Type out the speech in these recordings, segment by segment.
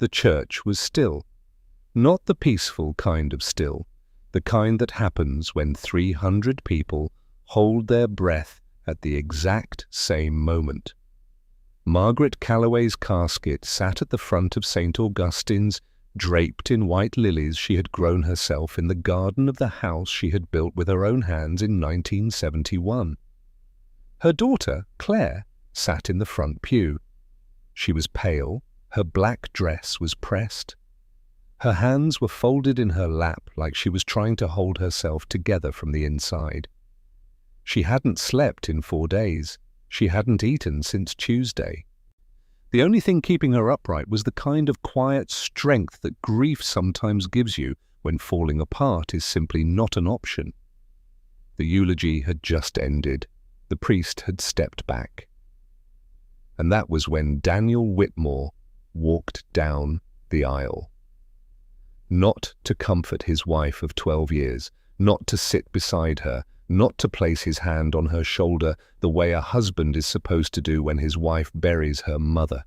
The church was still. Not the peaceful kind of still, the kind that happens when 300 people hold their breath at the exact same moment. Margaret Calloway's casket sat at the front of St. Augustine's, draped in white lilies she had grown herself in the garden of the house she had built with her own hands in 1971. Her daughter, Claire, sat in the front pew. She was pale, her black dress was pressed. Her hands were folded in her lap like she was trying to hold herself together from the inside. She hadn't slept in 4 days. She hadn't eaten since Tuesday. The only thing keeping her upright was the kind of quiet strength that grief sometimes gives you when falling apart is simply not an option. The eulogy had just ended. The priest had stepped back. And that was when Daniel Whitmore walked down the aisle. Not to comfort his wife of 12 years, not to sit beside her, not to place his hand on her shoulder the way a husband is supposed to do when his wife buries her mother.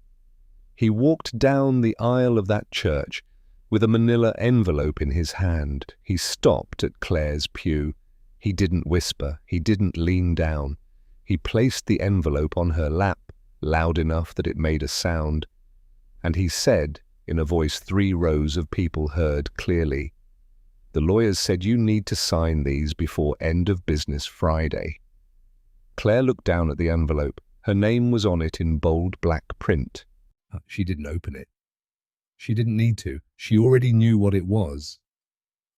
He walked down the aisle of that church with a manila envelope in his hand. He stopped at Claire's pew. He didn't whisper. He didn't lean down. He placed the envelope on her lap, loud enough that it made a sound, and he said, in a voice 3 rows of people heard clearly, "The lawyers said you need to sign these before end of business Friday." Claire looked down at the envelope. Her name was on it in bold black print. She didn't open it. She didn't need to. She already knew what it was.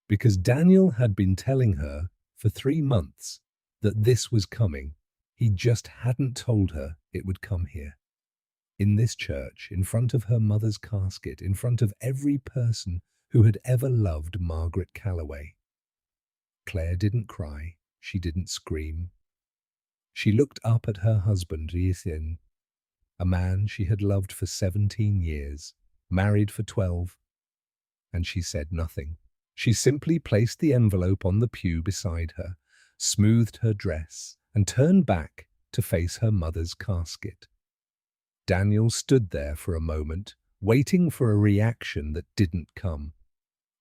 Because Daniel had been telling her for 3 months that this was coming. He just hadn't told her it would come here. In this church, in front of her mother's casket, in front of every person who had ever loved Margaret Calloway. Claire didn't cry. She didn't scream. She looked up at her husband, Ethan, a man she had loved for 17 years, married for 12, and she said nothing. She simply placed the envelope on the pew beside her, smoothed her dress, and turned back to face her mother's casket. Daniel stood there for a moment, waiting for a reaction that didn't come.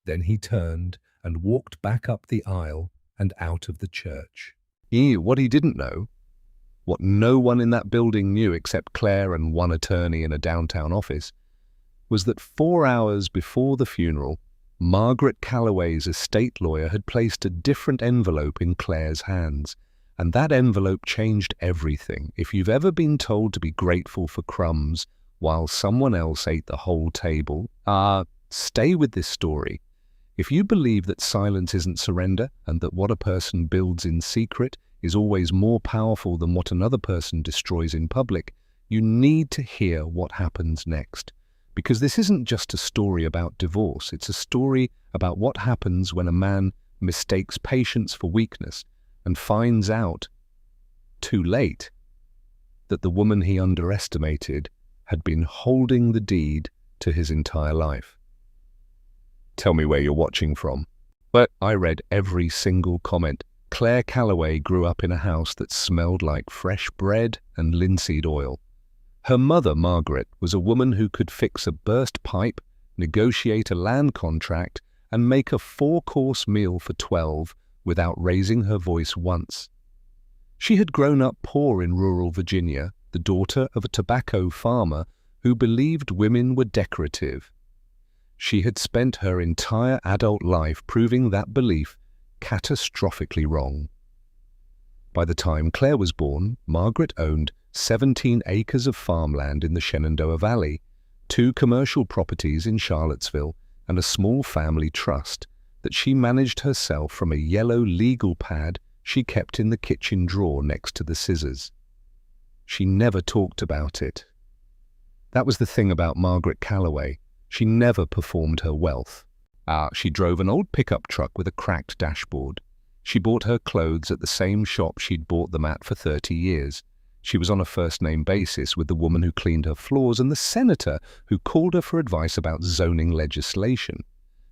Then he turned and walked back up the aisle and out of the church. What he didn't know, what no one in that building knew except Claire and one attorney in a downtown office, was that 4 hours before the funeral, Margaret Calloway's estate lawyer had placed a different envelope in Claire's hands, and that envelope changed everything. If you've ever been told to be grateful for crumbs while someone else ate the whole table, stay with this story. If you believe that silence isn't surrender and that what a person builds in secret is always more powerful than what another person destroys in public, you need to hear what happens next. Because this isn't just a story about divorce, it's a story about what happens when a man mistakes patience for weakness and finds out, too late, that the woman he underestimated had been holding the deed to his entire life. Tell me where you're watching from. But I read every single comment. Claire Calloway grew up in a house that smelled like fresh bread and linseed oil. Her mother, Margaret, was a woman who could fix a burst pipe, negotiate a land contract, and make a 4-course meal for 12 without raising her voice once. She had grown up poor in rural Virginia, the daughter of a tobacco farmer who believed women were decorative. She had spent her entire adult life proving that belief catastrophically wrong. By the time Claire was born, Margaret owned 17 acres of farmland in the Shenandoah Valley, 2 commercial properties in Charlottesville, and a small family trust that she managed herself from a yellow legal pad she kept in the kitchen drawer next to the scissors. She never talked about it. That was the thing about Margaret Calloway. She never performed her wealth. She drove an old pickup truck with a cracked dashboard. She bought her clothes at the same shop she'd bought them at for 30 years. She was on a first-name basis with the woman who cleaned her floors and the senator who called her for advice about zoning legislation.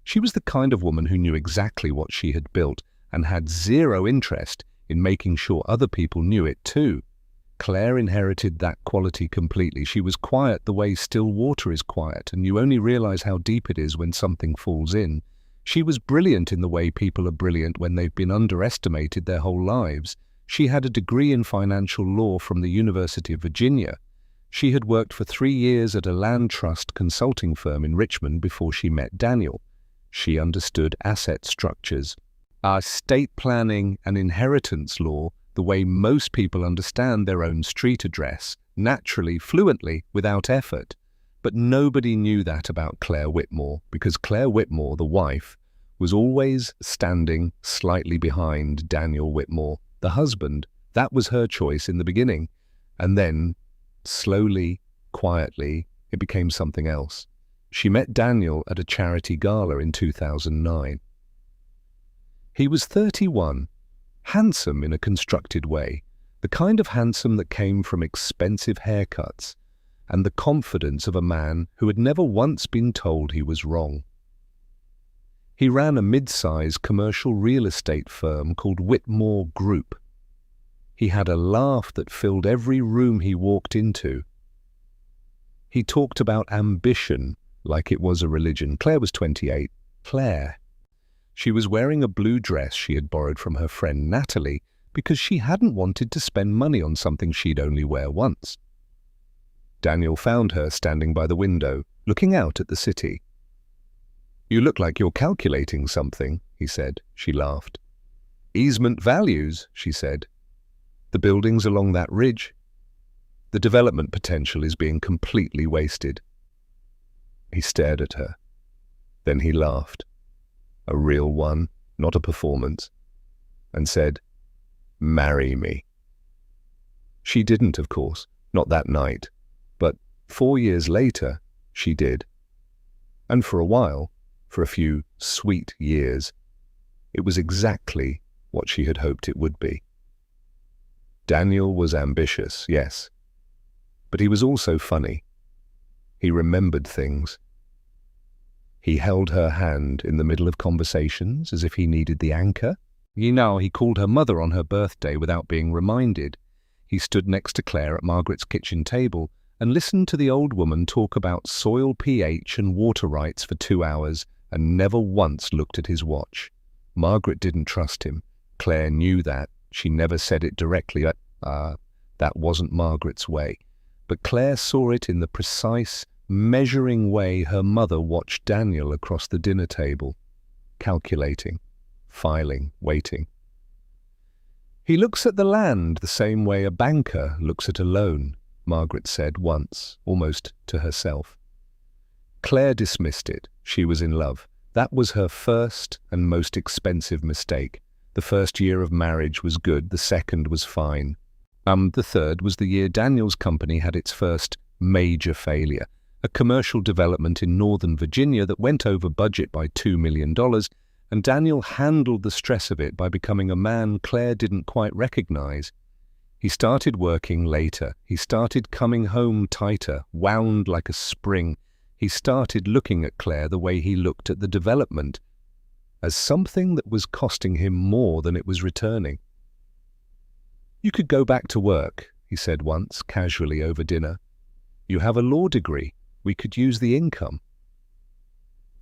She was the kind of woman who knew exactly what she had built and had zero interest in making sure other people knew it too. Claire inherited that quality completely. She was quiet the way still water is quiet, and you only realize how deep it is when something falls in. She was brilliant in the way people are brilliant when they've been underestimated their whole lives. She had a degree in financial law from the University of Virginia. She had worked for 3 years at a land trust consulting firm in Richmond before she met Daniel. She understood asset structures, estate planning and inheritance law the way most people understand their own street address, naturally, fluently, without effort. But nobody knew that about Claire Whitmore, because Claire Whitmore, the wife, was always standing slightly behind Daniel Whitmore, the husband. That was her choice in the beginning. And then, slowly, quietly, it became something else. She met Daniel at a charity gala in 2009. He was 31, handsome in a constructed way, the kind of handsome that came from expensive haircuts and the confidence of a man who had never once been told he was wrong. He ran a mid-sized commercial real estate firm called Whitmore Group. He had a laugh that filled every room he walked into. He talked about ambition like it was a religion. Claire was 28. Claire. She was wearing a blue dress she had borrowed from her friend Natalie because she hadn't wanted to spend money on something she'd only wear once. Daniel found her standing by the window, looking out at the city. "You look like you're calculating something," he said. She laughed. "Easement values," she said. "The buildings along that ridge. The development potential is being completely wasted." He stared at her. Then he laughed. A real one, not a performance, and said, "Marry me." She didn't, of course, not that night, but 4 years later, she did. And for a while, for a few sweet years, it was exactly what she had hoped it would be. Daniel was ambitious, yes, but he was also funny. He remembered things. He held her hand in the middle of conversations as if he needed the anchor. He called her mother on her birthday without being reminded. He stood next to Claire at Margaret's kitchen table and listened to the old woman talk about soil pH and water rights for 2 hours and never once looked at his watch. Margaret didn't trust him. Claire knew that. She never said it directly. That wasn't Margaret's way. But Claire saw it in the precise, measuring way her mother watched Daniel across the dinner table, calculating, filing, waiting. "He looks at the land the same way a banker looks at a loan," Margaret said once, almost to herself. Claire dismissed it. She was in love. That was her first and most expensive mistake. The first year of marriage was good, the second was fine. The third was the year Daniel's company had its first major failure. A commercial development in Northern Virginia that went over budget by $2 million, and Daniel handled the stress of it by becoming a man Claire didn't quite recognize. He started working later. He started coming home tighter, wound like a spring. He started looking at Claire the way he looked at the development, as something that was costing him more than it was returning. "You could go back to work," he said once, casually over dinner. "You have a law degree. We could use the income."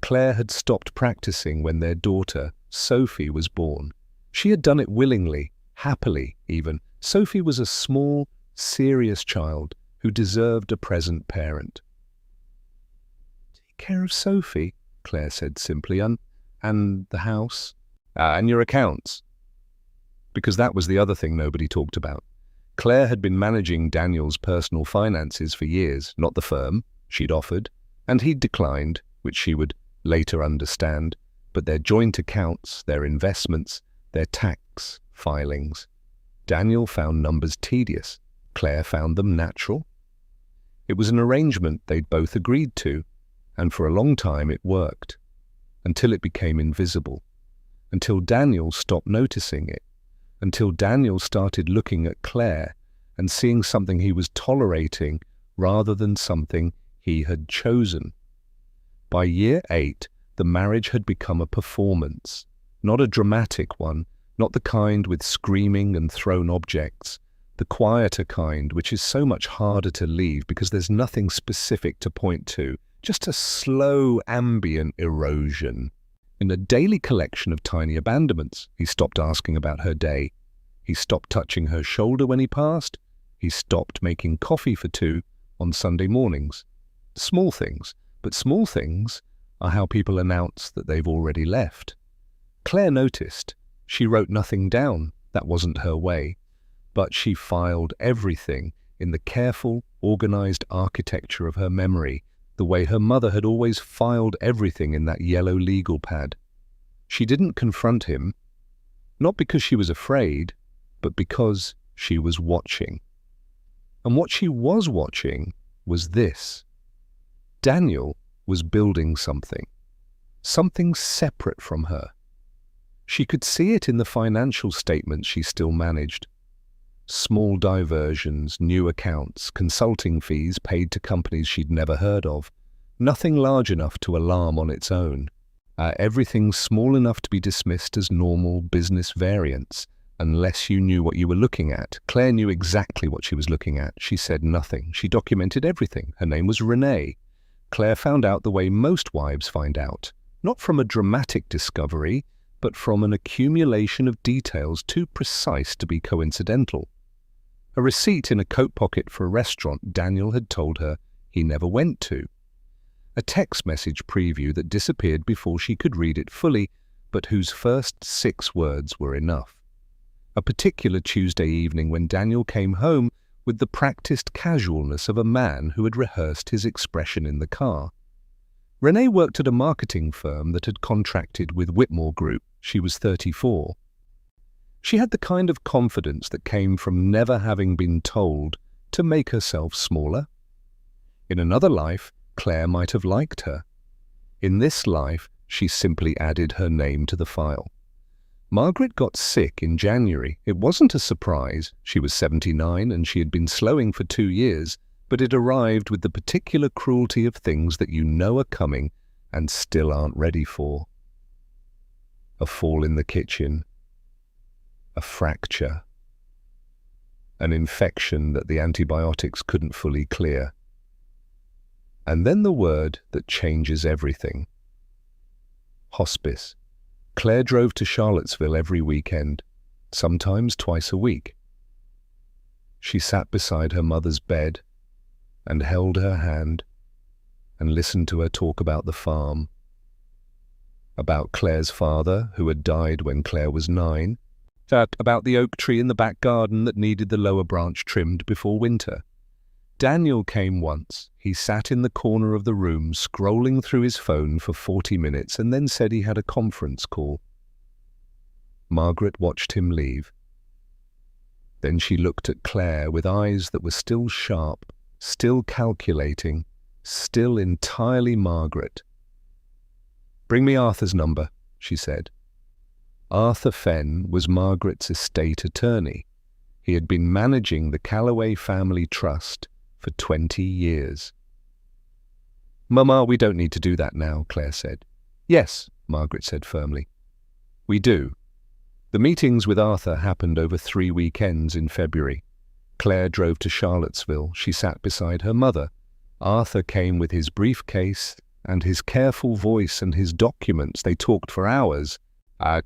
Claire had stopped practicing when their daughter, Sophie, was born. She had done it willingly, happily even. Sophie was a small, serious child who deserved a present parent. "Take care of Sophie," Claire said simply, and the house, and your accounts." Because that was the other thing nobody talked about. Claire had been managing Daniel's personal finances for years, not the firm. She'd offered, and he'd declined, which she would later understand, but their joint accounts, their investments, their tax filings. Daniel found numbers tedious. Claire found them natural. It was an arrangement they'd both agreed to, and for a long time it worked, until it became invisible, until Daniel stopped noticing it, until Daniel started looking at Claire and seeing something he was tolerating rather than something he had chosen. By year 8, the marriage had become a performance, not a dramatic one, not the kind with screaming and thrown objects. the quieter kind, which is so much harder to leave because there's nothing specific to point to, just a slow ambient erosion. In a daily collection of tiny abandonments, he stopped asking about her day. He stopped touching her shoulder when he passed. He stopped making coffee for two on Sunday mornings. Small things, but small things are how people announce that they've already left. Claire noticed. She wrote nothing down. That wasn't her way. But she filed everything in the careful, organized architecture of her memory, the way her mother had always filed everything in that yellow legal pad. She didn't confront him, not because she was afraid, but because she was watching. And what she was watching was this. Daniel was building something separate from her. She could see it in the financial statements she still managed. Small diversions, new accounts, consulting fees paid to companies she'd never heard of. Nothing large enough to alarm on its own. Everything small enough to be dismissed as normal business variance, unless you knew what you were looking at. Claire knew exactly what she was looking at. She said nothing. She documented everything. Her name was Renee. Claire found out the way most wives find out, not from a dramatic discovery, but from an accumulation of details too precise to be coincidental. A receipt in a coat pocket for a restaurant Daniel had told her he never went to. A text message preview that disappeared before she could read it fully, but whose first 6 words were enough. A particular Tuesday evening when Daniel came home with the practiced casualness of a man who had rehearsed his expression in the car. Renee worked at a marketing firm that had contracted with Whitmore Group. She was 34. She had the kind of confidence that came from never having been told to make herself smaller. In another life, Claire might have liked her. In this life, she simply added her name to the file. Margaret got sick in January. It wasn't a surprise. She was 79 and she had been slowing for 2 years, but it arrived with the particular cruelty of things that you know are coming and still aren't ready for. A fall in the kitchen, a fracture, an infection that the antibiotics couldn't fully clear. And then the word that changes everything. Hospice. Claire drove to Charlottesville every weekend, sometimes twice a week. She sat beside her mother's bed and held her hand and listened to her talk about the farm, about Claire's father, who had died when Claire was 9, about the oak tree in the back garden that needed the lower branch trimmed before winter. Daniel came once. He sat in the corner of the room, scrolling through his phone for 40 minutes and then said he had a conference call. Margaret watched him leave. Then she looked at Claire with eyes that were still sharp, still calculating, still entirely Margaret. "Bring me Arthur's number," she said. Arthur Fenn was Margaret's estate attorney. He had been managing the Calloway family trust for 20 years. "Mama, we don't need to do that now," Claire said. "Yes," Margaret said firmly. "We do." The meetings with Arthur happened over 3 weekends in February. Claire drove to Charlottesville. She sat beside her mother. Arthur came with his briefcase and his careful voice and his documents. They talked for hours.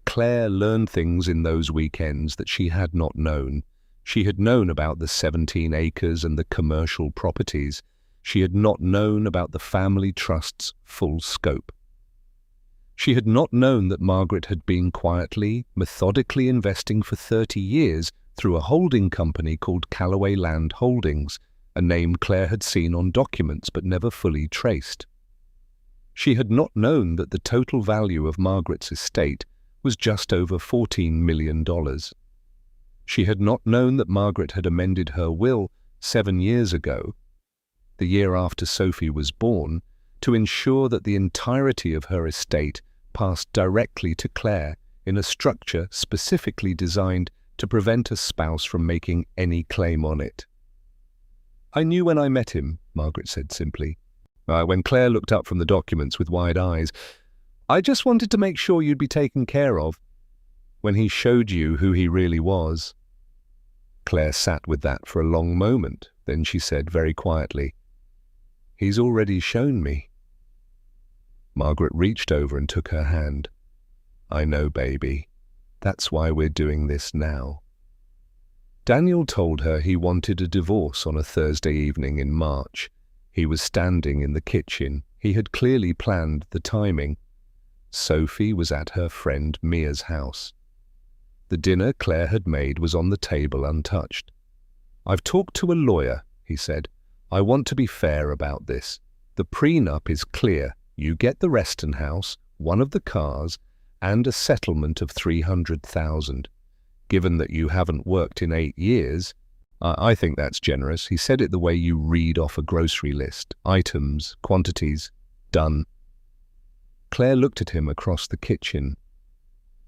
Claire learned things in those weekends that she had not known. She had known about the 17 acres and the commercial properties. She had not known about the family trust's full scope. She had not known that Margaret had been quietly, methodically investing for 30 years through a holding company called Calloway Land Holdings, a name Claire had seen on documents but never fully traced. She had not known that the total value of Margaret's estate was just over $14 million. She had not known that Margaret had amended her will 7 years ago, the year after Sophie was born, to ensure that the entirety of her estate passed directly to Claire in a structure specifically designed to prevent a spouse from making any claim on it. "I knew when I met him," Margaret said simply. When Claire looked up from the documents with wide eyes, "I just wanted to make sure you'd be taken care of. When he showed you who he really was." Claire sat with that for a long moment. Then she said very quietly, "He's already shown me." Margaret reached over and took her hand. "I know, baby. That's why we're doing this now." Daniel told her he wanted a divorce on a Thursday evening in March. He was standing in the kitchen. He had clearly planned the timing. Sophie was at her friend Mia's house. The dinner Claire had made was on the table untouched. "I've talked to a lawyer," he said. "I want to be fair about this. The prenup is clear. You get the Reston house, one of the cars, and a settlement of $300,000. Given that you haven't worked in 8 years, I think that's generous." He said it the way you read off a grocery list. Items, quantities, done. Claire looked at him across the kitchen.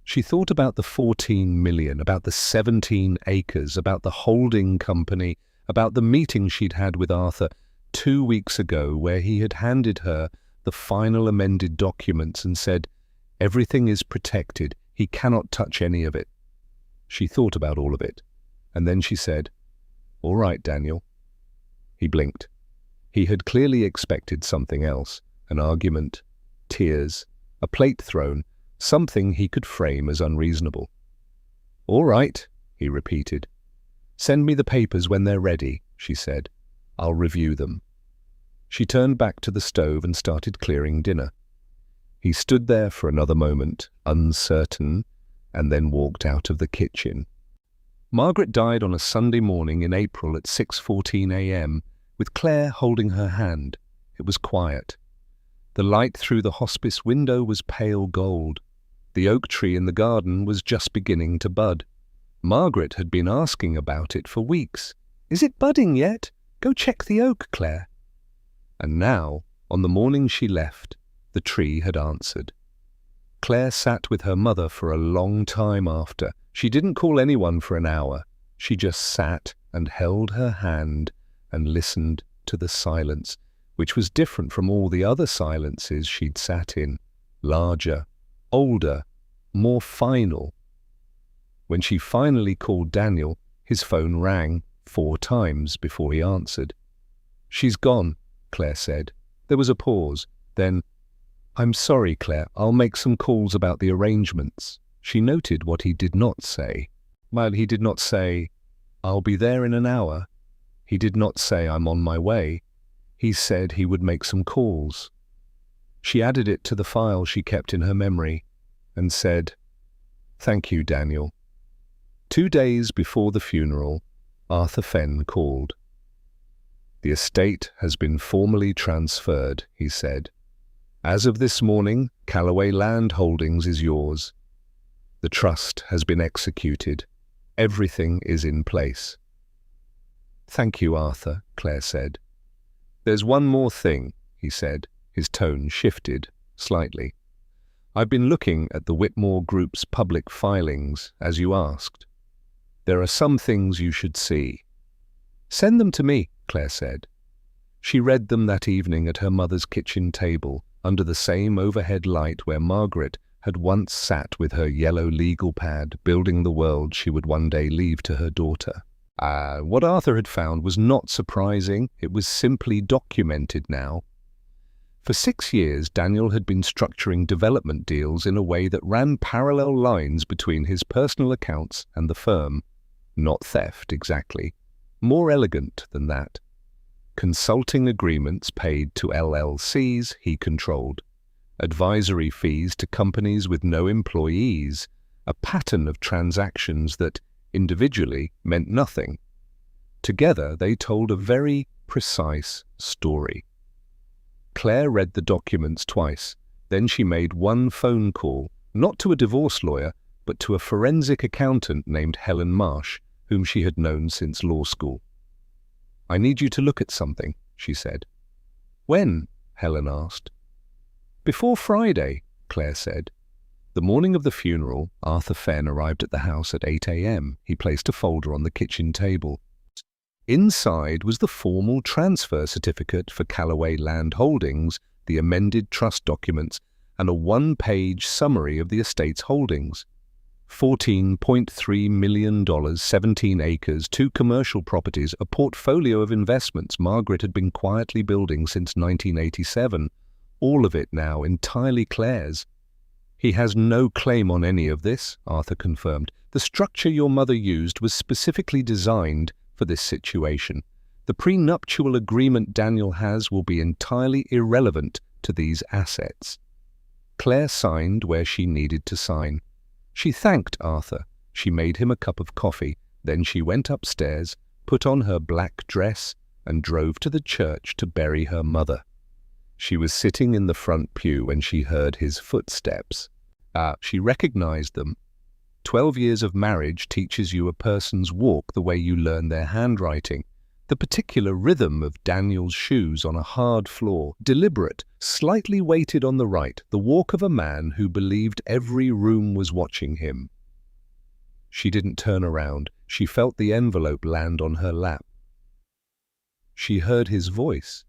She thought about the 14 million, about the 17 acres, about the holding company, about the meeting she'd had with Arthur 2 weeks ago where he had handed her the final amended documents and said, "Everything is protected. He cannot touch any of it." She thought about all of it, and then she said, "All right, Daniel." He blinked. He had clearly expected something else, an argument, tears, a plate thrown, something he could frame as unreasonable. "All right," he repeated. "Send me the papers when they're ready," she said. "I'll review them." She turned back to the stove and started clearing dinner. He stood there for another moment, uncertain, and then walked out of the kitchen. Margaret died on a Sunday morning in April at 6:14 a.m., with Claire holding her hand. It was quiet. The light through the hospice window was pale gold. The oak tree in the garden was just beginning to bud. Margaret had been asking about it for weeks. "Is it budding yet? Go check the oak, Claire." And now, on the morning she left, the tree had answered. Claire sat with her mother for a long time after. She didn't call anyone for an hour. She just sat and held her hand and listened to the silence, which was different from all the other silences she'd sat in. Larger, older, more final. When she finally called Daniel, his phone rang 4 times before he answered. "She's gone," Claire said. There was a pause. Then, "I'm sorry, Claire, I'll make some calls about the arrangements." She noted what he did not say. While he did not say, "I'll be there in an hour," he did not say, "I'm on my way." He said he would make some calls. She added it to the file she kept in her memory and said, "Thank you, Daniel." 2 days before the funeral, Arthur Fenn called. "The estate has been formally transferred," he said. "As of this morning, Callaway Land Holdings is yours. The trust has been executed. Everything is in place." "Thank you, Arthur," Claire said. "There's one more thing," he said. His tone shifted slightly. "I've been looking at the Whitmore Group's public filings, as you asked. There are some things you should see." "Send them to me," Claire said. She read them that evening at her mother's kitchen table, under the same overhead light where Margaret had once sat with her yellow legal pad, building the world she would one day leave to her daughter. What Arthur had found was not surprising. It was simply documented now. For 6 years, Daniel had been structuring development deals in a way that ran parallel lines between his personal accounts and the firm. Not theft, exactly. More elegant than that. Consulting agreements paid to LLCs he controlled. Advisory fees to companies with no employees. A pattern of transactions that, individually, meant nothing. Together, they told a very precise story. Claire read the documents twice. Then she made one phone call, not to a divorce lawyer, but to a forensic accountant named Helen Marsh, whom she had known since law school. "I need you to look at something," she said. "When?" Helen asked. "Before Friday," Claire said. The morning of the funeral, Arthur Fenn arrived at the house at 8 a.m. He placed a folder on the kitchen table. Inside was the formal transfer certificate for Callaway Land Holdings, the amended trust documents, and a 1-page summary of the estate's holdings. $14.3 million, 17 acres, 2 commercial properties, a portfolio of investments Margaret had been quietly building since 1987, all of it now entirely Claire's. "He has no claim on any of this," Arthur confirmed. "The structure your mother used was specifically designed for this situation. The prenuptial agreement Daniel has will be entirely irrelevant to these assets." Claire signed where she needed to sign. She thanked Arthur. She made him a cup of coffee. Then she went upstairs, put on her black dress, and drove to the church to bury her mother. She was sitting in the front pew when she heard his footsteps. She recognized them. 12 years of marriage teaches you a person's walk the way you learn their handwriting. The particular rhythm of Daniel's shoes on a hard floor, deliberate, slightly weighted on the right, the walk of a man who believed every room was watching him. She didn't turn around. She felt the envelope land on her lap. She heard his voice.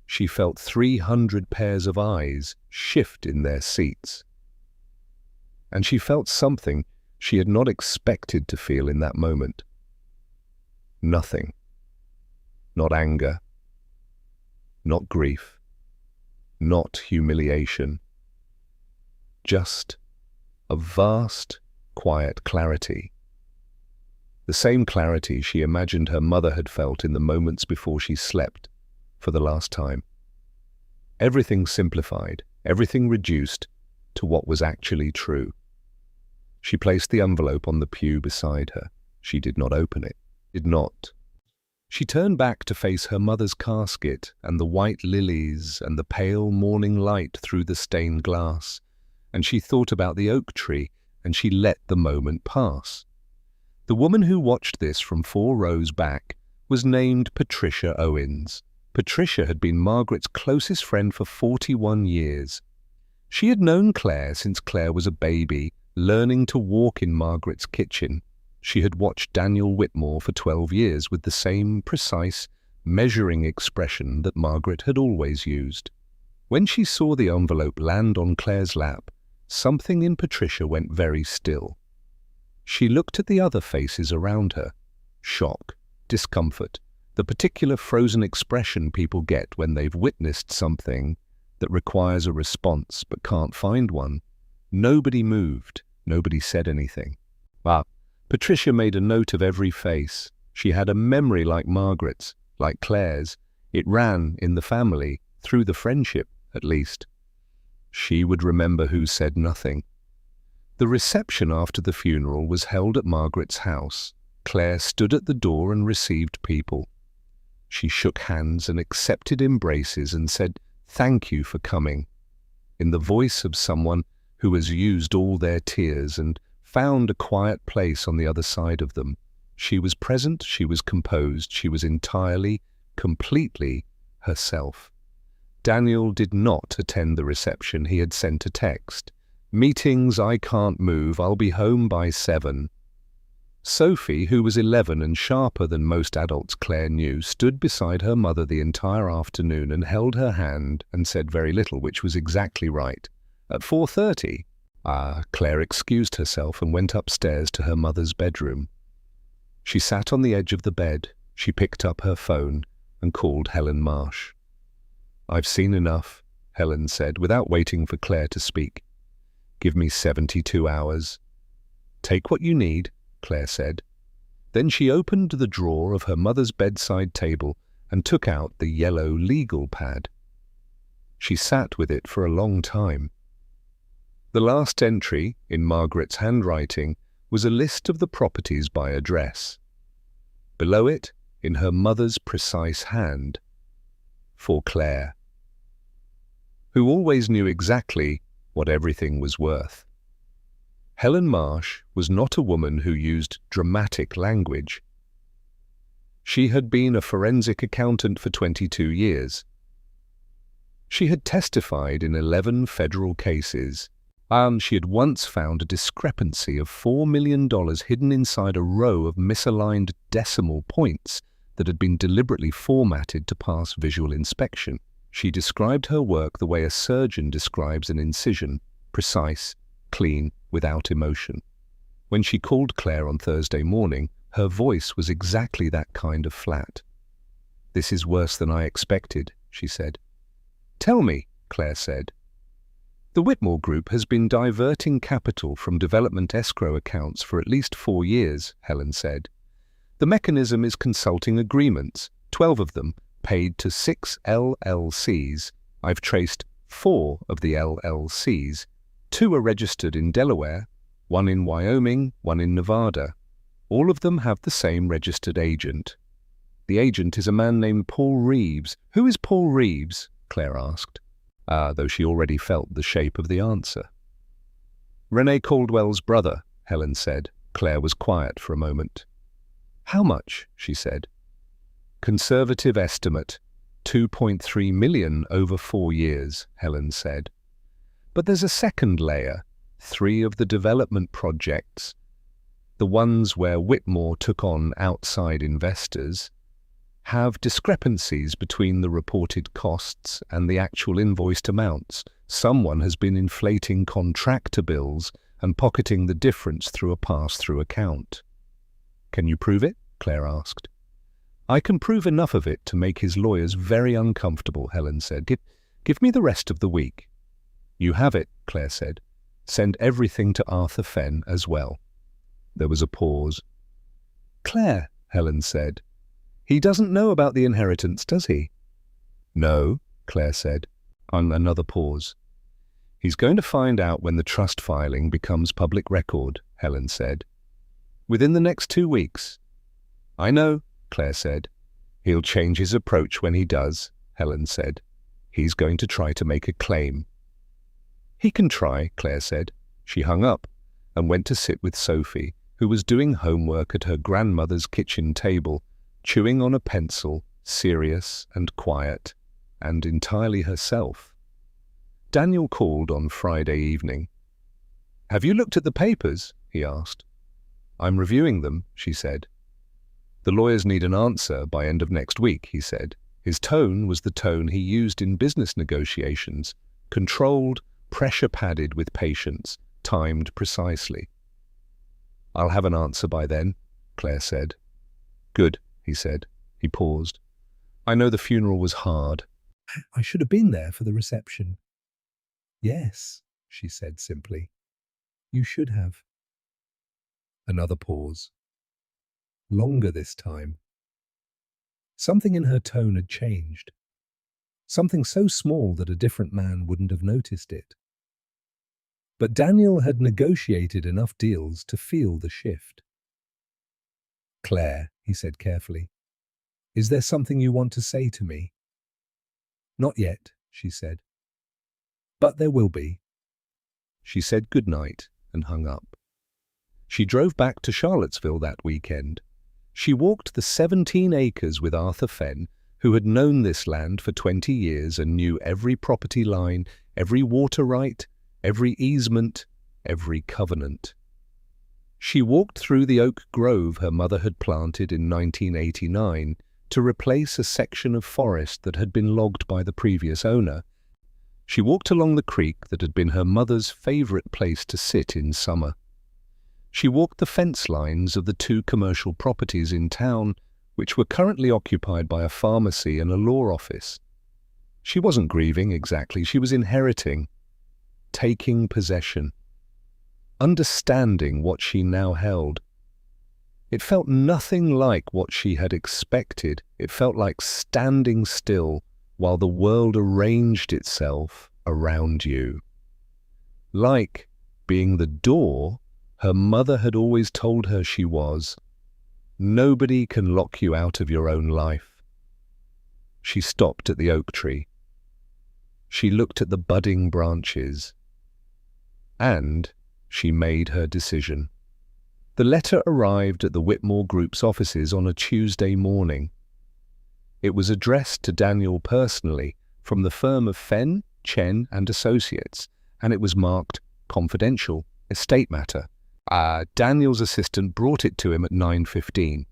She felt 300 pairs of eyes shift in their seats. And she felt something she had not expected to feel in that moment. Nothing. Not anger. Not grief. Not humiliation. Just a vast, quiet clarity. The same clarity she imagined her mother had felt in the moments before she slept for the last time. Everything simplified, everything reduced to what was actually true. She placed the envelope on the pew beside her. She did not open it. Did not. She turned back to face her mother's casket and the white lilies and the pale morning light through the stained glass, and she thought about the oak tree, and she let the moment pass. The woman who watched this from 4 rows back was named Patricia Owens. Patricia had been Margaret's closest friend for 41 years. She had known Claire since Claire was a baby, learning to walk in Margaret's kitchen. She had watched Daniel Whitmore for 12 years with the same precise, measuring expression that Margaret had always used. When she saw the envelope land on Claire's lap, something in Patricia went very still. She looked at the other faces around her. Shock, discomfort, the particular frozen expression people get when they've witnessed something that requires a response but can't find one. Nobody moved. Nobody said anything. Patricia made a note of every face. She had a memory like Margaret's, like Claire's. It ran in the family, through the friendship, at least. She would remember who said nothing. The reception after the funeral was held at Margaret's house. Claire stood at the door and received people. She shook hands and accepted embraces and said, "Thank you for coming," in the voice of someone who has used all their tears and found a quiet place on the other side of them. She was present, she was composed, she was entirely, completely herself. Daniel did not attend the reception. He had sent a text. "Meetings, I can't move, I'll be home by 7. Sophie, who was 11 and sharper than most adults Claire knew, stood beside her mother the entire afternoon and held her hand and said very little, which was exactly right. At 4:30, Claire excused herself and went upstairs to her mother's bedroom. She sat on the edge of the bed. She picked up her phone and called Helen Marsh. "I've seen enough," Helen said, without waiting for Claire to speak. "Give me 72 hours. "Take what you need," Claire said. Then she opened the drawer of her mother's bedside table and took out the yellow legal pad. She sat with it for a long time. The last entry, in Margaret's handwriting, was a list of the properties by address. Below it, in her mother's precise hand, "For Claire," who always knew exactly what everything was worth. Helen Marsh was not a woman who used dramatic language. She had been a forensic accountant for 22 years. She had testified in 11 federal cases, and she had once found a discrepancy of $4 million hidden inside a row of misaligned decimal points that had been deliberately formatted to pass visual inspection. She described her work the way a surgeon describes an incision: precise, clean, without emotion. When she called Claire on Thursday morning, her voice was exactly that kind of flat. "This is worse than I expected," she said. "Tell me," Claire said. "The Whitmore Group has been diverting capital from development escrow accounts for at least 4 years, Helen said. The mechanism is consulting agreements, 12 of them, paid to 6 LLCs. I've traced 4 of the LLCs. 2 are registered in Delaware, 1 in Wyoming, 1 in Nevada. All of them have the same registered agent. The agent is a man named Paul Reeves." "Who is Paul Reeves?" Claire asked, though she already felt the shape of the answer. "Renee Caldwell's brother," Helen said. Claire was quiet for a moment. "How much?" she said. "Conservative estimate, $2.3 million over 4 years, Helen said. "But there's a second layer, 3 of the development projects, the ones where Whitmore took on outside investors, have discrepancies between the reported costs and the actual invoiced amounts. Someone has been inflating contractor bills and pocketing the difference through a pass-through account." "Can you prove it?" Claire asked. "I can prove enough of it to make his lawyers very uncomfortable," Helen said. Give me the rest of the week." "You have it," Claire said. "Send everything to Arthur Fenn as well." There was a pause. "Claire," Helen said, "he doesn't know about the inheritance, does he?" "No," Claire said, on another pause. "He's going to find out when the trust filing becomes public record," Helen said. "Within the next 2 weeks." "I know," Claire said. "He'll change his approach when he does," Helen said. "He's going to try to make a claim." "He can try," Claire said. She hung up and went to sit with Sophie, who was doing homework at her grandmother's kitchen table, chewing on a pencil, serious and quiet, and entirely herself. Daniel called on Friday evening. "Have you looked at the papers?" he asked. "I'm reviewing them," she said. "The lawyers need an answer by end of next week," he said. His tone was the tone he used in business negotiations, controlled, pressure-padded with patience, timed precisely. "I'll have an answer by then," Claire said. "Good," he said. He paused. "I know the funeral was hard." "I should have been there for the reception." "Yes," she said simply. "You should have." Another pause. Longer this time. Something in her tone had changed. Something so small that a different man wouldn't have noticed it. But Daniel had negotiated enough deals to feel the shift. "Claire," he said carefully, "is there something you want to say to me?" "Not yet," she said. "But there will be." She said good night and hung up. She drove back to Charlottesville that weekend. She walked the 17 acres with Arthur Fenn, who had known this land for 20 years and knew every property line, every water right, every easement, every covenant. She walked through the oak grove her mother had planted in 1989 to replace a section of forest that had been logged by the previous owner. She walked along the creek that had been her mother's favorite place to sit in summer. She walked the fence lines of the 2 commercial properties in town, which were currently occupied by a pharmacy and a law office. She wasn't grieving exactly, she was inheriting, taking possession, understanding what she now held. It felt nothing like what she had expected. It felt like standing still while the world arranged itself around you. Like being the door her mother had always told her she was. Nobody can lock you out of your own life. She stopped at the oak tree. She looked at the budding branches. And she made her decision. The letter arrived at the Whitmore Group's offices on a Tuesday morning. It was addressed to Daniel personally from the firm of Fenn, Chen and Associates, and it was marked confidential, estate matter. Daniel's assistant brought it to him at 9:15.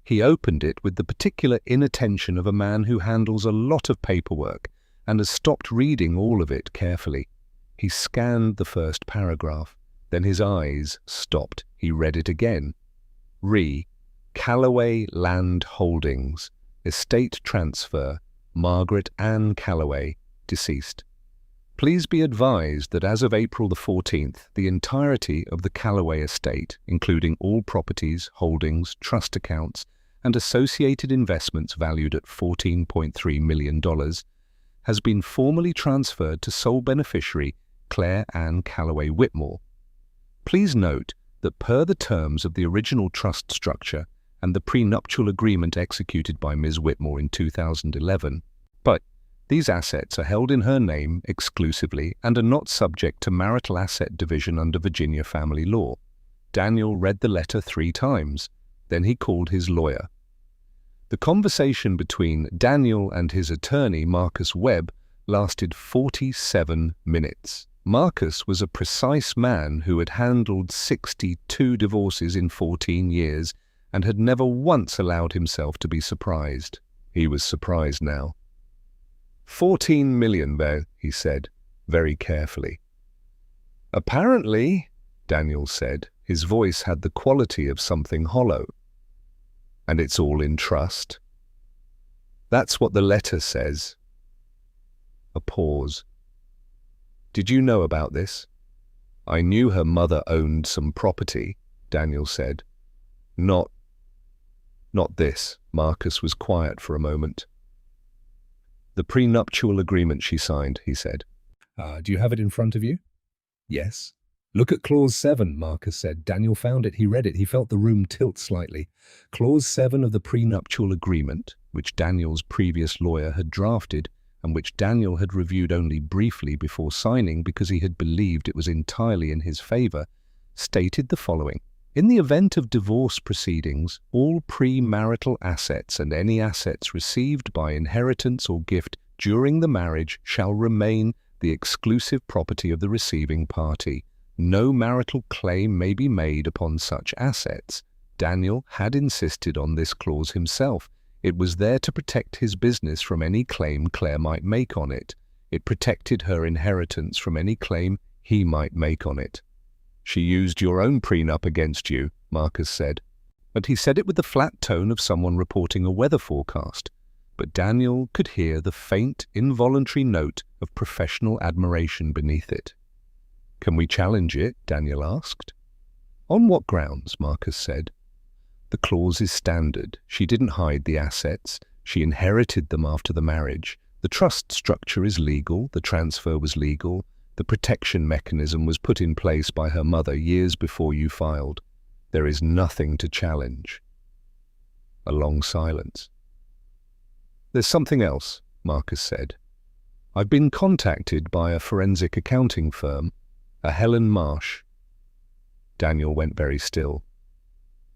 He opened it with the particular inattention of a man who handles a lot of paperwork and has stopped reading all of it carefully. He scanned the first paragraph. Then his eyes stopped. He read it again. Callaway Land Holdings, estate transfer, Margaret Ann Callaway, deceased. Please be advised that as of April the 14th, the entirety of the Callaway estate, including all properties, holdings, trust accounts, and associated investments valued at $14.3 million, has been formally transferred to sole beneficiary Claire Ann Callaway Whitmore. Please note that per the terms of the original trust structure and the prenuptial agreement executed by Ms. Whitmore in 2011, but these assets are held in her name exclusively and are not subject to marital asset division under Virginia family law. Daniel read the letter 3 times. Then he called his lawyer. The conversation between Daniel and his attorney, Marcus Webb, lasted 47 minutes. Marcus was a precise man who had handled 62 divorces in 14 years and had never once allowed himself to be surprised. He was surprised now. 14 million, though, he said, very carefully. Apparently, Daniel said, his voice had the quality of something hollow. And it's all in trust? That's what the letter says. A pause. Did you know about this? I knew her mother owned some property, Daniel said. Not this. Marcus was quiet for a moment. The prenuptial agreement she signed, he said. Do you have it in front of you? Yes. Look at Clause 7, Marcus said. Daniel found it. He read it. He felt the room tilt slightly. Clause 7 of the prenuptial agreement, which Daniel's previous lawyer had drafted, and which Daniel had reviewed only briefly before signing because he had believed it was entirely in his favor, stated the following. In the event of divorce proceedings, all premarital assets and any assets received by inheritance or gift during the marriage shall remain the exclusive property of the receiving party. No marital claim may be made upon such assets. Daniel had insisted on this clause himself. It was there to protect his business from any claim Claire might make on it. It protected her inheritance from any claim he might make on it. She used your own prenup against you, Marcus said. And he said it with the flat tone of someone reporting a weather forecast. But Daniel could hear the faint, involuntary note of professional admiration beneath it. Can we challenge it? Daniel asked. On what grounds? Marcus said. The clause is standard. She didn't hide the assets. She inherited them after the marriage. The trust structure is legal. The transfer was legal. The protection mechanism was put in place by her mother years before you filed. There is nothing to challenge. A long silence. There's something else, Marcus said. I've been contacted by a forensic accounting firm, a Helen Marsh. Daniel went very still.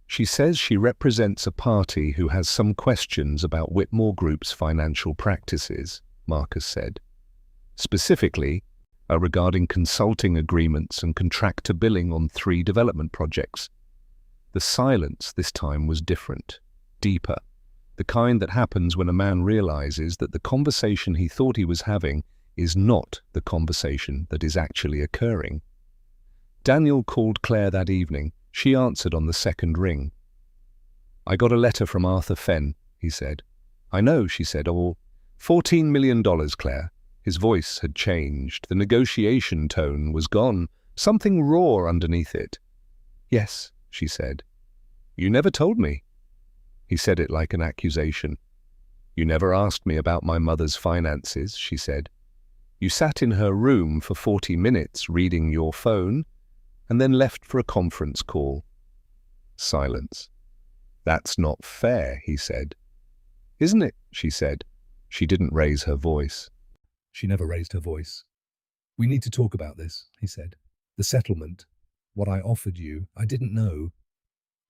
She says she represents a party who has some questions about Whitmore Group's financial practices, Marcus said. Specifically, regarding consulting agreements and contractor billing on 3 development projects. The silence this time was different, deeper, the kind that happens when a man realizes that the conversation he thought he was having is not the conversation that is actually occurring. Daniel called Claire that evening. She answered on the second ring. I got a letter from Arthur Fenn, he said. I know, she said. Oh, $14 million, Claire. His voice had changed. The negotiation tone was gone. Something raw underneath it. Yes, she said. You never told me. He said it like an accusation. You never asked me about my mother's finances, she said. You sat in her room for 40 minutes reading your phone and then left for a conference call. Silence. That's not fair, he said. Isn't it? She said. She didn't raise her voice. She never raised her voice. We need to talk about this, he said. The settlement. What I offered you, I didn't know.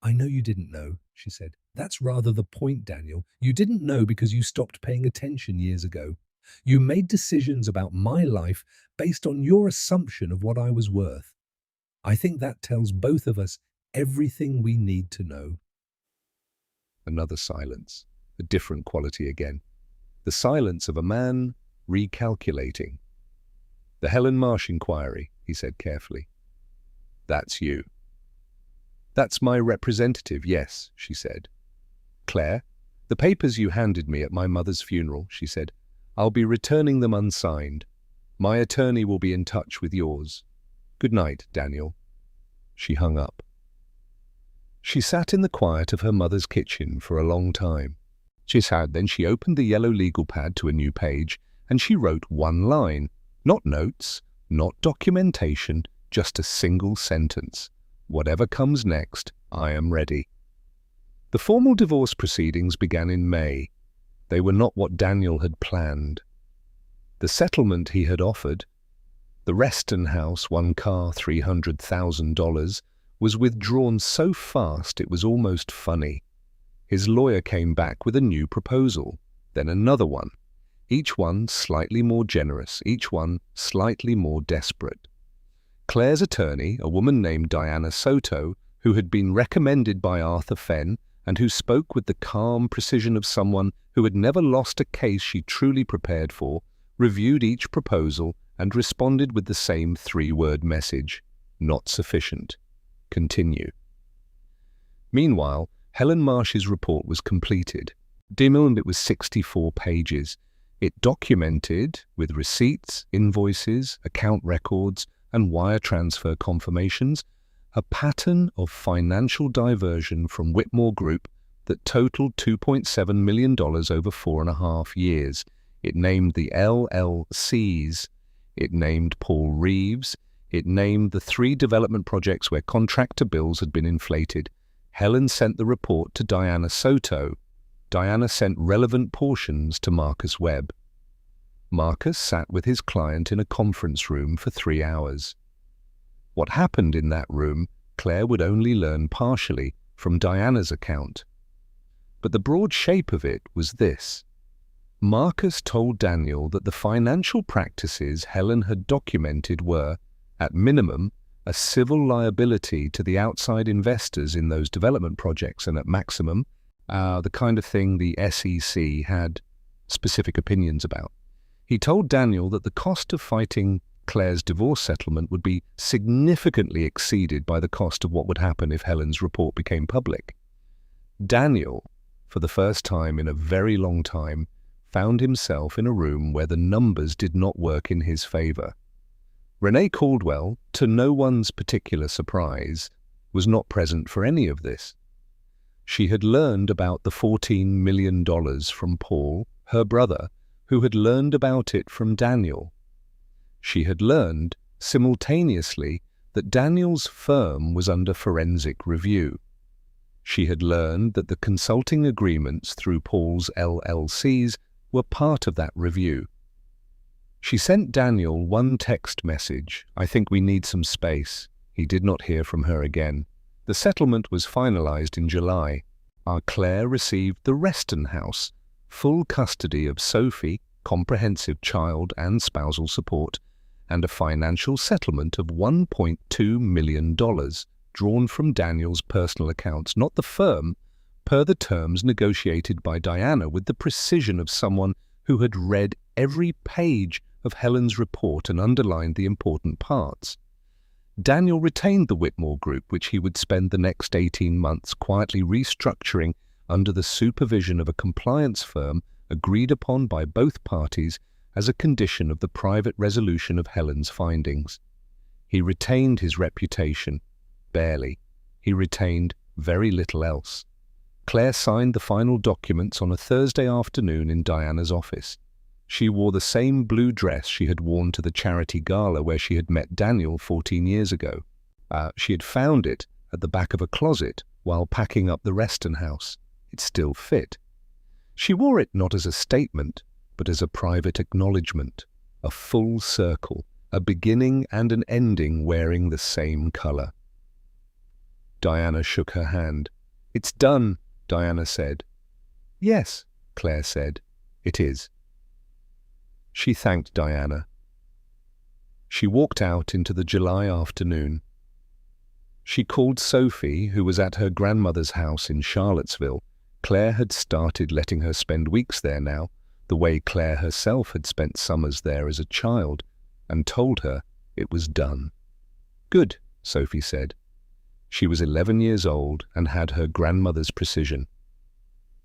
I know you didn't know, she said. That's rather the point, Daniel. You didn't know because you stopped paying attention years ago. You made decisions about my life based on your assumption of what I was worth. I think that tells both of us everything we need to know. Another silence, a different quality again. The silence of a man recalculating. The Helen Marsh inquiry, he said carefully. That's you. "That's my representative, yes," she said. "Claire, the papers you handed me at my mother's funeral," she said. "I'll be returning them unsigned. My attorney will be in touch with yours. Good night, Daniel." She hung up. She sat in the quiet of her mother's kitchen for a long time. Then she opened the yellow legal pad to a new page, and she wrote one line. Not notes, not documentation, just a single sentence. "Whatever comes next, I am ready." The formal divorce proceedings began in May. They were not what Daniel had planned. The settlement he had offered, the Reston house, one car, $300,000, was withdrawn so fast it was almost funny. His lawyer came back with a new proposal, then another one, each one slightly more generous, each one slightly more desperate. Claire's attorney, a woman named Diana Soto, who had been recommended by Arthur Fenn and who spoke with the calm precision of someone who had never lost a case she truly prepared for, reviewed each proposal and responded with the same three-word message: "Not sufficient. Continue." Meanwhile, Helen Marsh's report was completed. It was 64 pages. It documented, with receipts, invoices, account records, and wire transfer confirmations, a pattern of financial diversion from Whitmore Group that totaled $2.7 million over 4.5 years. It named the LLCs. It named Paul Reeves. It named the 3 development projects where contractor bills had been inflated. Helen sent the report to Diana Soto. Diana sent relevant portions to Marcus Webb. Marcus sat with his client in a conference room for 3 hours. What happened in that room, Claire would only learn partially from Diana's account. But the broad shape of it was this. Marcus told Daniel that the financial practices Helen had documented were, at minimum, a civil liability to the outside investors in those development projects, and at maximum, the kind of thing the SEC had specific opinions about. He told Daniel that the cost of fighting Claire's divorce settlement would be significantly exceeded by the cost of what would happen if Helen's report became public. Daniel, for the first time in a very long time, found himself in a room where the numbers did not work in his favor. Renee Caldwell, to no one's particular surprise, was not present for any of this. She had learned about the $14 million from Paul, her brother, who had learned about it from Daniel. She had learned, simultaneously, that Daniel's firm was under forensic review. She had learned that the consulting agreements through Paul's LLCs were part of that review. She sent Daniel one text message: "I think we need some space." He did not hear from her again. The settlement was finalized in July. Claire received the Reston house, full custody of Sophie, comprehensive child and spousal support, and a financial settlement of $1.2 million drawn from Daniel's personal accounts, not the firm, per the terms negotiated by Diana with the precision of someone who had read every page of Helen's report and underlined the important parts. Daniel retained the Whitmore Group, which he would spend the next 18 months quietly restructuring under the supervision of a compliance firm agreed upon by both parties as a condition of the private resolution of Helen's findings. He retained his reputation, barely. He retained very little else. Claire signed the final documents on a Thursday afternoon in Diana's office. She wore the same blue dress she had worn to the charity gala where she had met Daniel 14 years ago. She had found it at the back of a closet while packing up the Reston house. It still fit. She wore it not as a statement, but as a private acknowledgement, a full circle, a beginning and an ending wearing the same color. Diana shook her hand. "It's done," Diana said. "Yes," Claire said. "It is." She thanked Diana. She walked out into the July afternoon. She called Sophie, who was at her grandmother's house in Charlottesville. Claire had started letting her spend weeks there now, the way Claire herself had spent summers there as a child, and told her it was done. "Good," Sophie said. She was 11 years old and had her grandmother's precision.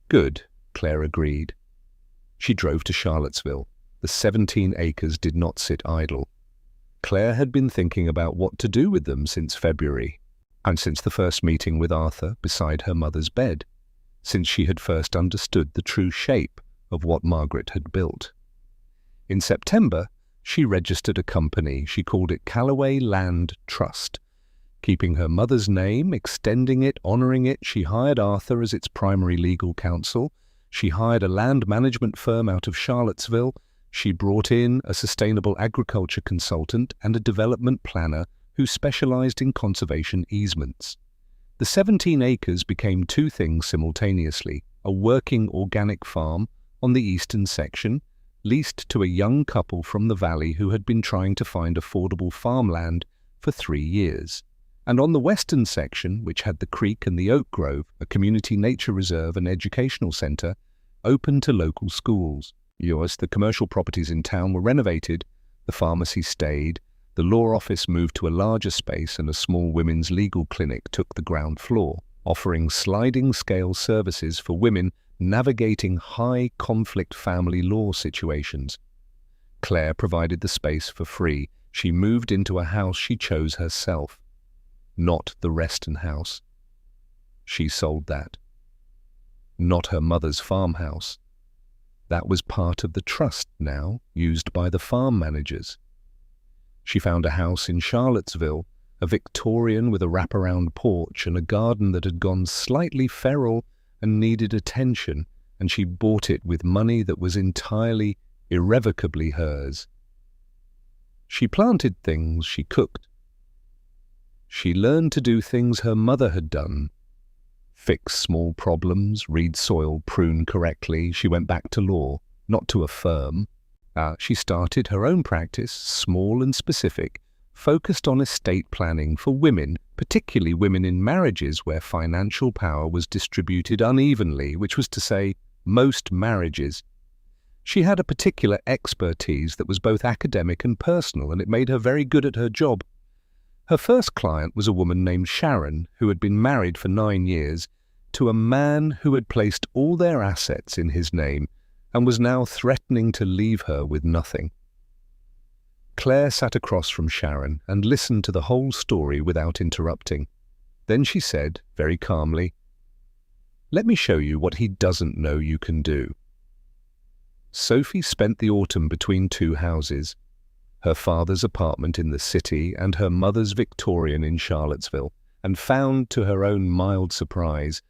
Good, Claire agreed. She drove to Charlottesville. The 17 acres did not sit idle. Claire had been thinking about what to do with them since February, and since the first meeting with Arthur beside her mother's bed, since she had first understood the true shape of what Margaret had built. In September, she registered a company. She called it Callaway Land Trust. Keeping her mother's name, extending it, honoring it, she hired Arthur as its primary legal counsel. She hired a land management firm out of Charlottesville. She brought in a sustainable agriculture consultant and a development planner who specialized in conservation easements. The 17 acres became two things simultaneously: a working organic farm on the eastern section, leased to a young couple from the valley who had been trying to find affordable farmland for 3 years, and on the western section, which had the creek and the oak grove, a community nature reserve and educational center, open to local schools. As the commercial properties in town were renovated, the pharmacy stayed, the law office moved to a larger space, and a small women's legal clinic took the ground floor, offering sliding-scale services for women navigating high-conflict family law situations. Claire provided the space for free. She moved into a house she chose herself, not the Reston house. She sold that. Not her mother's farmhouse. That was part of the trust now, used by the farm managers. She found a house in Charlottesville, a Victorian with a wraparound porch and a garden that had gone slightly feral and needed attention, and she bought it with money that was entirely, irrevocably hers. She planted things, she cooked. She learned to do things her mother had done. Fix small problems, read soil, prune correctly. She went back to law, not to a firm. She started her own practice, small and specific, focused on estate planning for women, particularly women in marriages where financial power was distributed unevenly, which was to say, most marriages. She had a particular expertise that was both academic and personal, and it made her very good at her job. Her first client was a woman named Sharon, who had been married for 9 years to a man who had placed all their assets in his name and was now threatening to leave her with nothing. Claire sat across from Sharon and listened to the whole story without interrupting. Then she said, very calmly, "Let me show you what he doesn't know you can do." Sophie spent the autumn between two houses, her father's apartment in the city and her mother's Victorian in Charlottesville, and found, to her own mild surprise,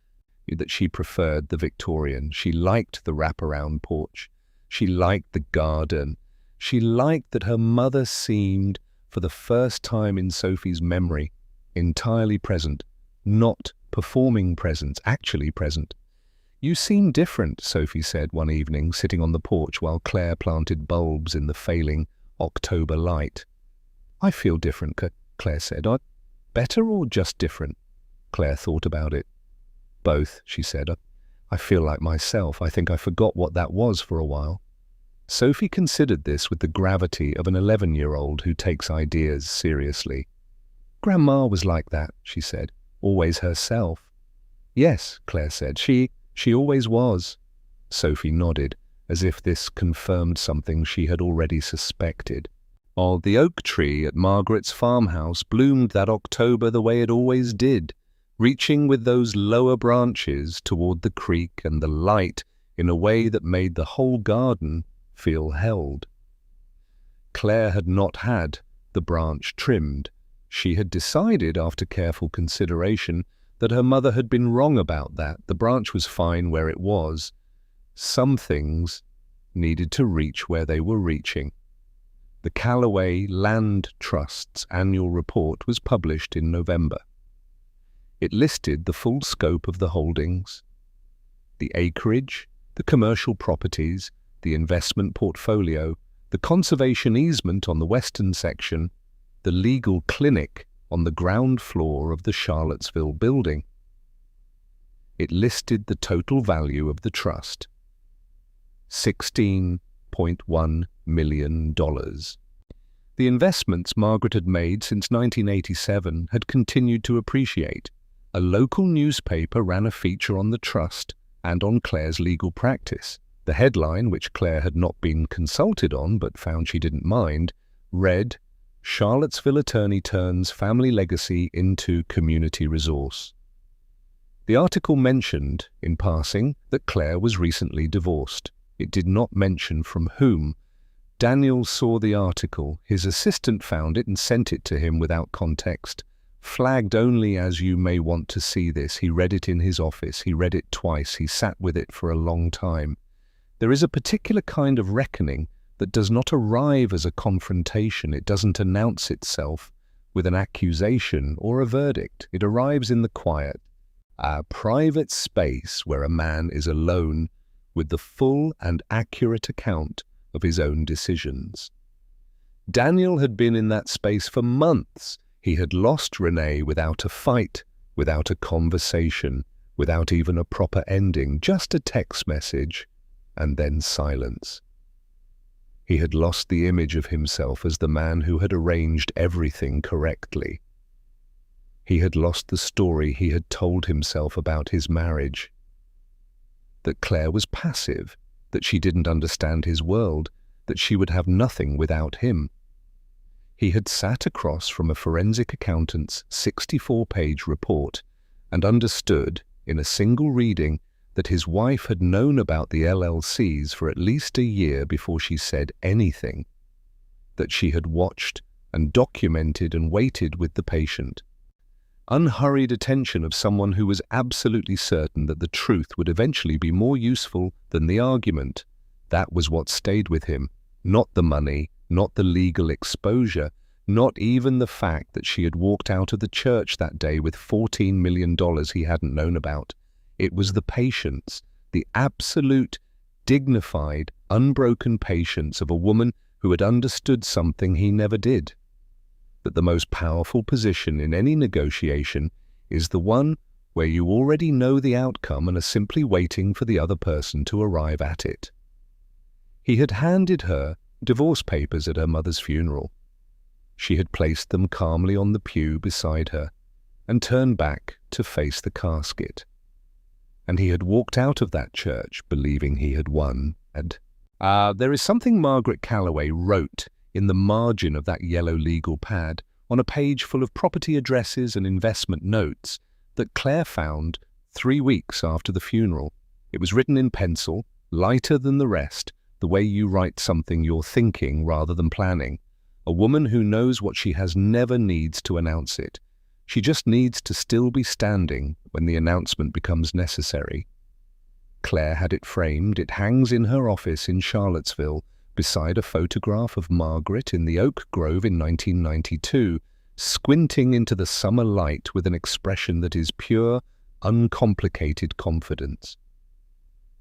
that she preferred the Victorian. She liked the wraparound porch. She liked the garden. She liked that her mother seemed, for the first time in Sophie's memory, entirely present, not performing presence, actually present. "You seem different," Sophie said one evening, sitting on the porch while Claire planted bulbs in the failing October light. "I feel different," Claire said. "Better or just different?" Claire thought about it. "Both," she said. "I feel like myself. I think I forgot what that was for a while." Sophie considered this with the gravity of an 11-year-old who takes ideas seriously. "Grandma was like that," she said. "Always herself." "Yes," Claire said. She always was." Sophie nodded, as if this confirmed something she had already suspected. "Oh, the oak tree at Margaret's farmhouse bloomed that October the way it always did, reaching with those lower branches toward the creek and the light in a way that made the whole garden feel held." Claire had not had the branch trimmed. She had decided, after careful consideration, that her mother had been wrong about that. The branch was fine where it was. Some things needed to reach where they were reaching. The Callaway Land Trust's annual report was published in November. It listed the full scope of the holdings, the acreage, the commercial properties, the investment portfolio, the conservation easement on the western section, the legal clinic on the ground floor of the Charlottesville building. It listed the total value of the trust, $16.1 million. The investments Margaret had made since 1987 had continued to appreciate. A local newspaper ran a feature on the trust and on Claire's legal practice. The headline, which Claire had not been consulted on but found she didn't mind, read, "Charlottesville attorney turns family legacy into community resource." The article mentioned, in passing, that Claire was recently divorced. It did not mention from whom. Daniel saw the article. His assistant found it and sent it to him without context. Flagged only as "you may want to see this." He read it in his office. He read it twice. He sat with it for a long time. There is a particular kind of reckoning that does not arrive as a confrontation. It doesn't announce itself with an accusation or a verdict. It arrives in the quiet, a private space where a man is alone with the full and accurate account of his own decisions. Daniel had been in that space for months. He had lost Renee without a fight, without a conversation, without even a proper ending, just a text message, and then silence. He had lost the image of himself as the man who had arranged everything correctly. He had lost the story he had told himself about his marriage. That Claire was passive, that she didn't understand his world, that she would have nothing without him. He had sat across from a forensic accountant's 64-page report and understood, in a single reading, that his wife had known about the LLCs for at least a year before she said anything, that she had watched and documented and waited with the patient. Unhurried attention of someone who was absolutely certain that the truth would eventually be more useful than the argument. That was what stayed with him, not the money, not the legal exposure, not even the fact that she had walked out of the church that day with $14 million he hadn't known about. It was the patience, the absolute, dignified, unbroken patience of a woman who had understood something he never did. That the most powerful position in any negotiation is the one where you already know the outcome and are simply waiting for the other person to arrive at it. He had handed her divorce papers at her mother's funeral. She had placed them calmly on the pew beside her and turned back to face the casket. And he had walked out of that church believing he had won. And there is something Margaret Calloway wrote in the margin of that yellow legal pad, on a page full of property addresses and investment notes, that Claire found 3 weeks after the funeral. It was written in pencil, lighter than the rest, the way you write something you're thinking rather than planning. A woman who knows what she has never needs to announce it. She just needs to still be standing when the announcement becomes necessary. Claire had it framed. It hangs in her office in Charlottesville, beside a photograph of Margaret in the oak grove in 1992, squinting into the summer light with an expression that is pure, uncomplicated confidence.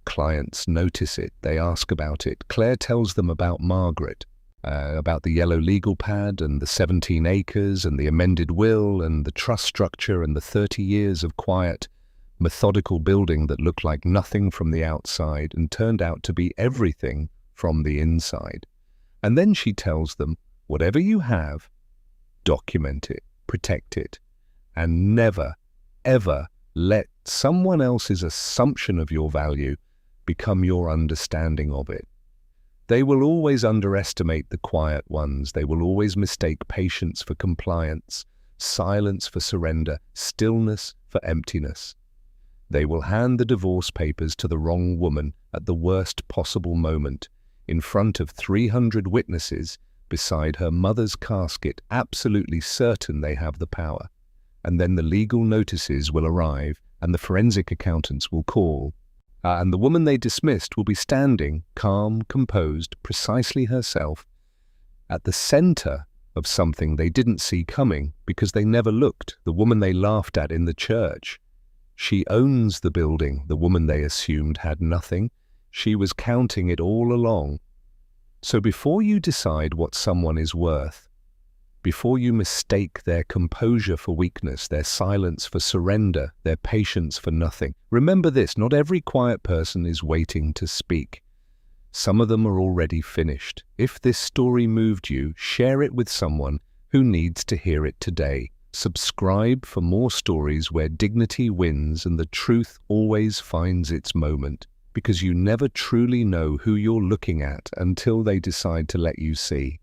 Clients notice it. They ask about it. Claire tells them about Margaret, about the yellow legal pad and the 17 acres and the amended will and the trust structure and the 30 years of quiet, methodical building that looked like nothing from the outside and turned out to be everything from the inside. And then she tells them, whatever you have, document it, protect it, and never, ever let someone else's assumption of your value become your understanding of it. They will always underestimate the quiet ones. They will always mistake patience for compliance, silence for surrender, stillness for emptiness. They will hand the divorce papers to the wrong woman at the worst possible moment, in front of 300 witnesses, beside her mother's casket, absolutely certain they have the power. And then the legal notices will arrive, and the forensic accountants will call. And the woman they dismissed will be standing, calm, composed, precisely herself, at the center of something they didn't see coming because they never looked, the woman they laughed at in the church. She owns the building, the woman they assumed had nothing. She was counting it all along. So before you decide what someone is worth, before you mistake their composure for weakness, their silence for surrender, their patience for nothing, remember this: not every quiet person is waiting to speak. Some of them are already finished. If this story moved you, share it with someone who needs to hear it today. Subscribe for more stories where dignity wins and the truth always finds its moment, because you never truly know who you're looking at until they decide to let you see.